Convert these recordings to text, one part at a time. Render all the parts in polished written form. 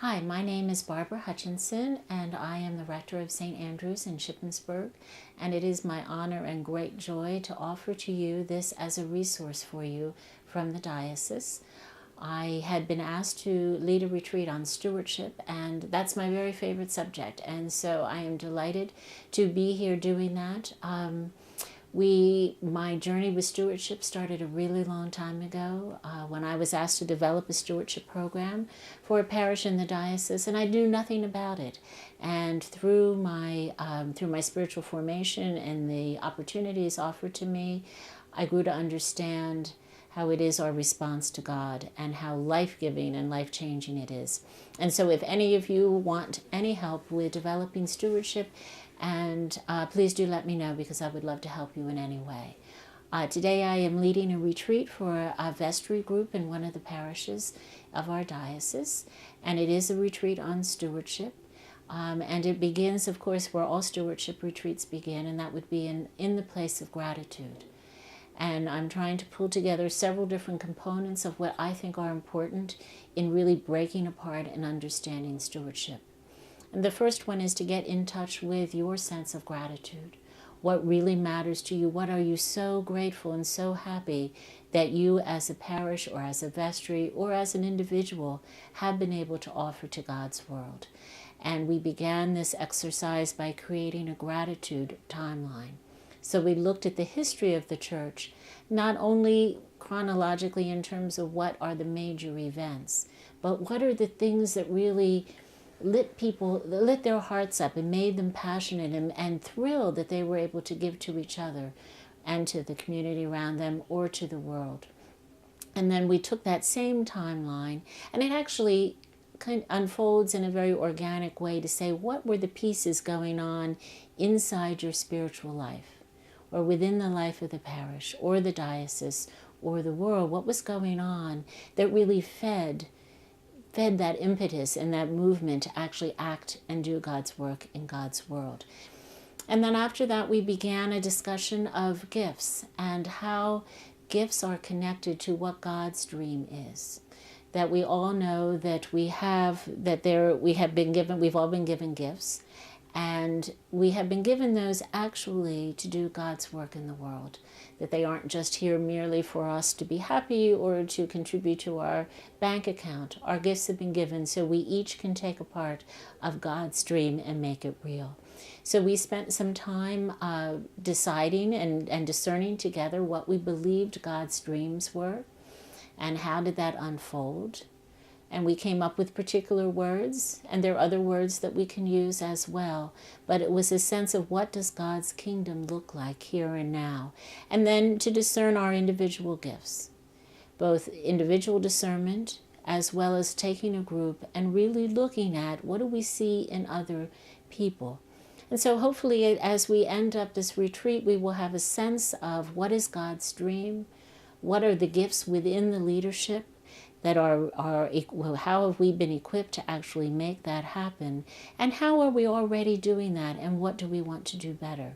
Hi, my name is Barbara Hutchinson, and I am the rector of St. Andrew's in Shippensburg, and it is my honor and great joy to offer to you this as a resource for you from the diocese. I had been asked to lead a retreat on stewardship, and that's my very favorite subject, and so I am delighted to be here doing that. My journey with stewardship started a really long time ago when I was asked to develop a stewardship program for a parish in the diocese, and I knew nothing about it. And through my spiritual formation and the opportunities offered to me, I grew to understand how it is our response to God and how life-giving and life-changing it is. And so if any of you want any help with developing stewardship, and please do let me know, because I would love to help you in any way. Today I am leading a retreat for a vestry group in one of the parishes of our diocese, and it is a retreat on stewardship. And it begins, of course, where all stewardship retreats begin, and that would be in the place of gratitude. And I'm trying to pull together several different components of what I think are important in really breaking apart and understanding stewardship. And the first one is to get in touch with your sense of gratitude. What really matters to you? What are you so grateful and so happy that you as a parish or as a vestry or as an individual have been able to offer to God's world? And we began this exercise by creating a gratitude timeline. So we looked at the history of the church, not only chronologically in terms of what are the major events, but what are the things that really lit their hearts up and made them passionate and thrilled that they were able to give to each other and to the community around them or to the world. And then we took that same timeline, and it actually kind of unfolds in a very organic way to say, what were the pieces going on inside your spiritual life or within the life of the parish or the diocese or the world? What was going on that really fed that impetus and that movement to actually act and do God's work in God's world? And then after that, we began a discussion of gifts and how gifts are connected to what God's dream is. That we all know that we've all been given gifts, and we have been given those actually to do God's work in the world. That they aren't just here merely for us to be happy or to contribute to our bank account. Our gifts have been given so we each can take a part of God's dream and make it real. So we spent some time deciding and discerning together what we believed God's dreams were and how did that unfold. And we came up with particular words, and there are other words that we can use as well. But it was a sense of what does God's kingdom look like here and now? And then to discern our individual gifts, both individual discernment as well as taking a group and really looking at what do we see in other people. And so hopefully as we end up this retreat, we will have a sense of what is God's dream, what are the gifts within the leadership, that how have we been equipped to actually make that happen, and how are we already doing that, and what do we want to do better?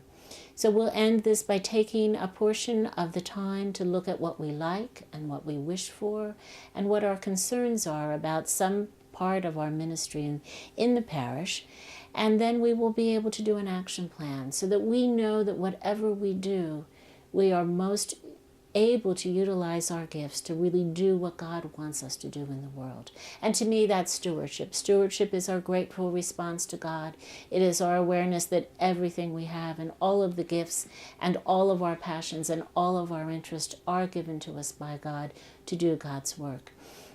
So we'll end this by taking a portion of the time to look at what we like and what we wish for and what our concerns are about some part of our ministry in the parish. And then we will be able to do an action plan so that we know that whatever we do, we are most able to utilize our gifts to really do what God wants us to do in the world. And to me, that's stewardship. Stewardship is our grateful response to God. It is our awareness that everything we have and all of the gifts and all of our passions and all of our interests are given to us by God to do God's work.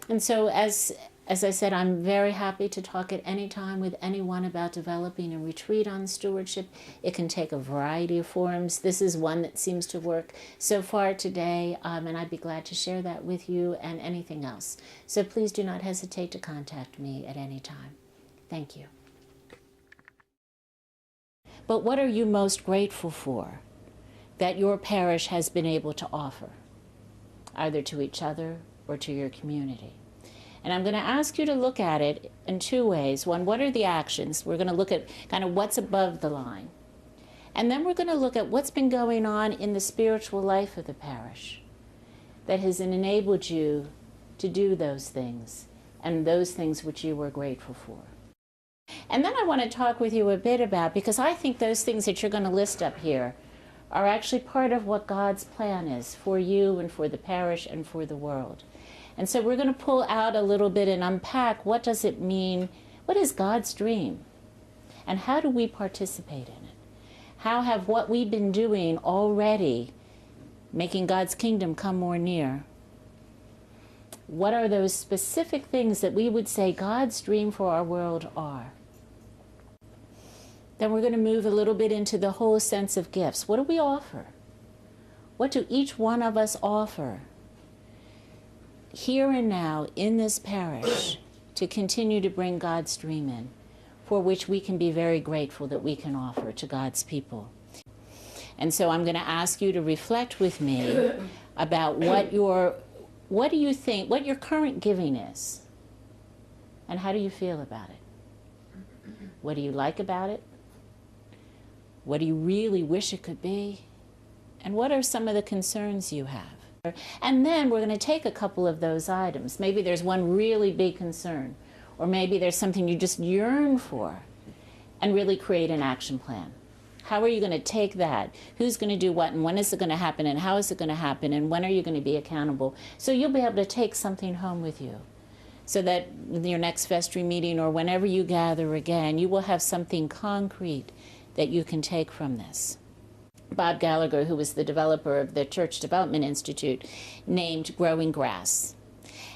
And so as I said, I'm very happy to talk at any time with anyone about developing a retreat on stewardship. It can take a variety of forms. This is one that seems to work so far today, and I'd be glad to share that with you and anything else. So please do not hesitate to contact me at any time. Thank you. But what are you most grateful for that your parish has been able to offer, either to each other or to your community? And I'm going to ask you to look at it in two ways. One, what are the actions? We're going to look at kind of what's above the line. And then we're going to look at what's been going on in the spiritual life of the parish that has enabled you to do those things and those things which you were grateful for. And then I want to talk with you a bit about, because I think those things that you're going to list up here are actually part of what God's plan is for you and for the parish and for the world. And so we're going to pull out a little bit and unpack, what does it mean? What is God's dream? And how do we participate in it? How have what we've been doing already, making God's kingdom come more near? What are those specific things that we would say God's dream for our world are? Then we're going to move a little bit into the whole sense of gifts. What do we offer? What do each one of us offer here and now in this parish to continue to bring God's dream in, for which we can be very grateful that we can offer to God's people? And so I'm going to ask you to reflect with me about what do you think, what your current giving is, and how do you feel about it? What do you like about it? What do you really wish it could be? And what are some of the concerns you have? And then we're going to take a couple of those items. Maybe there's one really big concern, or maybe there's something you just yearn for, and really create an action plan. How are you going to take that? Who's going to do what, and when is it going to happen, and how is it going to happen, and when are you going to be accountable? So you'll be able to take something home with you, so that in your next vestry meeting or whenever you gather again, you will have something concrete that you can take from this. Bob Gallagher, who was the developer of the Church Development Institute, named Growing Grass.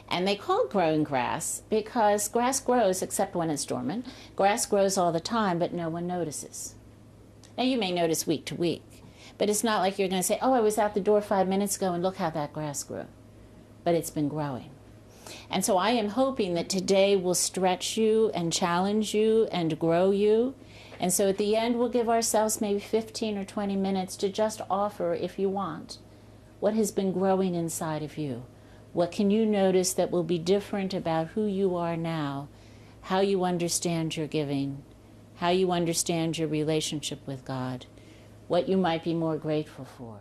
And they call it growing grass because grass grows except when it's dormant. Grass grows all the time, but no one notices. Now, you may notice week to week, but it's not like you're going to say, oh, I was out the door 5 minutes ago and look how that grass grew. But it's been growing. And so I am hoping that today will stretch you and challenge you and grow you. And so at the end, we'll give ourselves maybe 15 or 20 minutes to just offer, if you want, what has been growing inside of you. What can you notice that will be different about who you are now, how you understand your giving, how you understand your relationship with God, what you might be more grateful for.